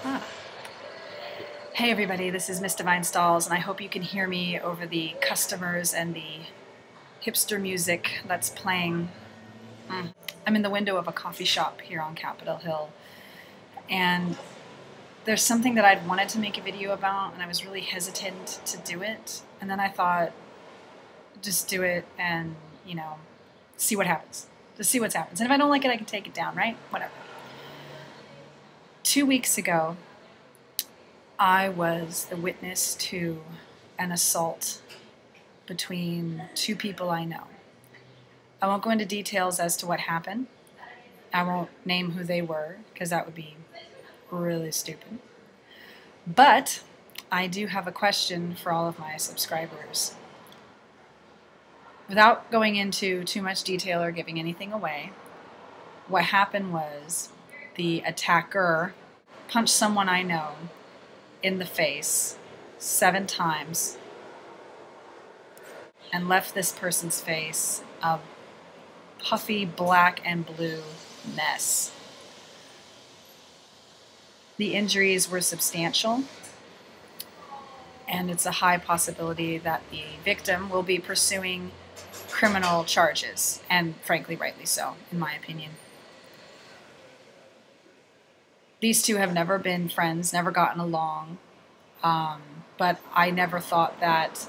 Ah. Hey everybody, this is missdivinestalls, and I hope you can hear me over the customers and the hipster music that's playing. I'm in the window of a coffee shop here on Capitol Hill, and there's something that I'd wanted to make a video about, and I was really hesitant to do it, and then I thought, just do it and, see what happens. Just see what happens. And if I don't like it, I can take it down, right? Whatever. 2 weeks ago, I was the witness to an assault between two people I know. I won't go into details as to what happened. I won't name who they were because that would be really stupid. But I do have a question for all of my subscribers. Without going into too much detail or giving anything away, what happened was the attacker punched someone I know in the face 7 times and left this person's face a puffy black and blue mess. The injuries were substantial, and it's a high possibility that the victim will be pursuing criminal charges, and frankly, rightly so, in my opinion. These two have never been friends, never gotten along, but I never thought that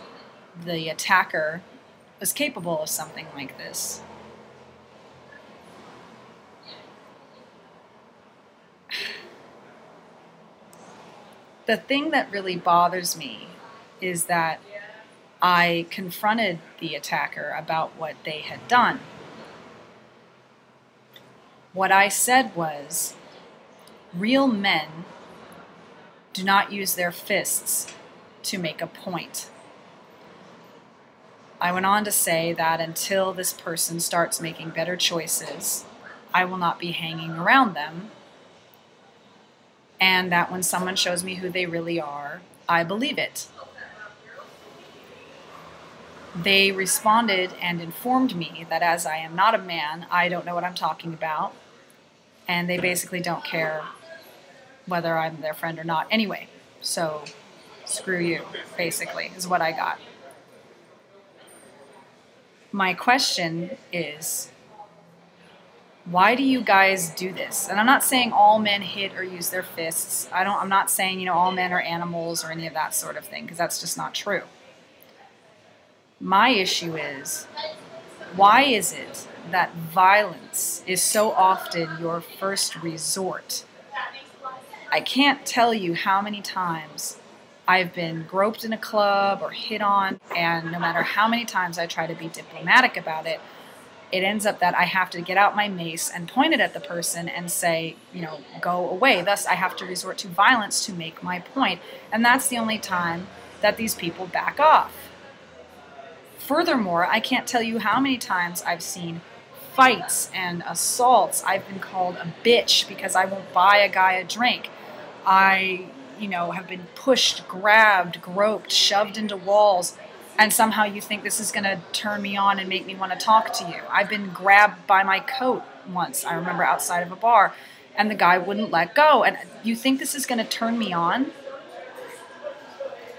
the attacker was capable of something like this. The thing that really bothers me is that I confronted the attacker about what they had done. What I said was, real men do not use their fists to make a point. I went on to say that until this person starts making better choices, I will not be hanging around them, and that when someone shows me who they really are, I believe it. They responded and informed me that as I am not a man, I don't know what I'm talking about, and they basically don't care whether I'm their friend or not anyway. So, screw you, basically, is what I got. My question is, why do you guys do this? And I'm not saying all men hit or use their fists. I'm not saying, all men are animals or any of that sort of thing, because that's just not true. My issue is, why is it that violence is so often your first resort? I can't tell you how many times I've been groped in a club or hit on, and no matter how many times I try to be diplomatic about it, it ends up that I have to get out my mace and point it at the person and say, go away. Thus, I have to resort to violence to make my point. And that's the only time that these people back off. Furthermore, I can't tell you how many times I've seen fights and assaults. I've been called a bitch because I won't buy a guy a drink. I, have been pushed, grabbed, groped, shoved into walls, and somehow you think this is going to turn me on and make me want to talk to you. I've been grabbed by my coat once, I remember, outside of a bar, and the guy wouldn't let go. And you think this is going to turn me on?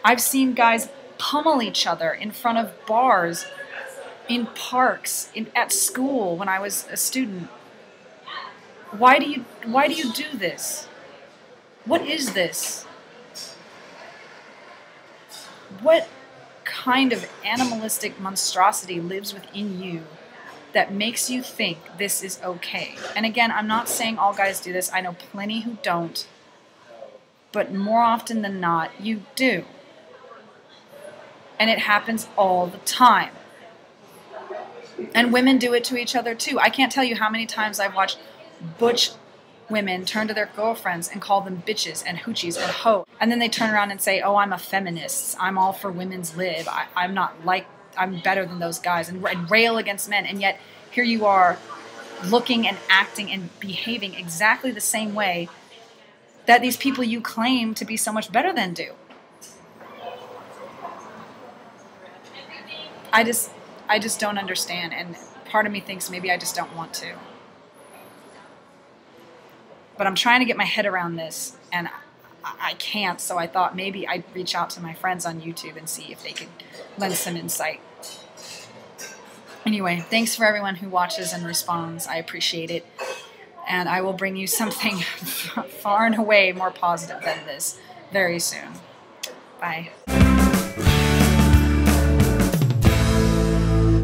I've seen guys pummel each other in front of bars, in parks, at school when I was a student. Why do you do this? What is this? What kind of animalistic monstrosity lives within you that makes you think this is okay? And again, I'm not saying all guys do this. I know plenty who don't. But more often than not, you do. And it happens all the time. And women do it to each other too. I can't tell you how many times I've watched butch women turn to their girlfriends and call them bitches and hoochies and hoe. And then they turn around and say, oh, I'm a feminist. I'm all for women's lib. I'm better than those guys, and rail against men. And yet here you are looking and acting and behaving exactly the same way that these people you claim to be so much better than do. I just don't understand, and part of me thinks maybe I just don't want to. But I'm trying to get my head around this, and I can't, so I thought maybe I'd reach out to my friends on YouTube and see if they could lend some insight. Anyway, thanks for everyone who watches and responds. I appreciate it. And I will bring you something far and away more positive than this very soon. Bye.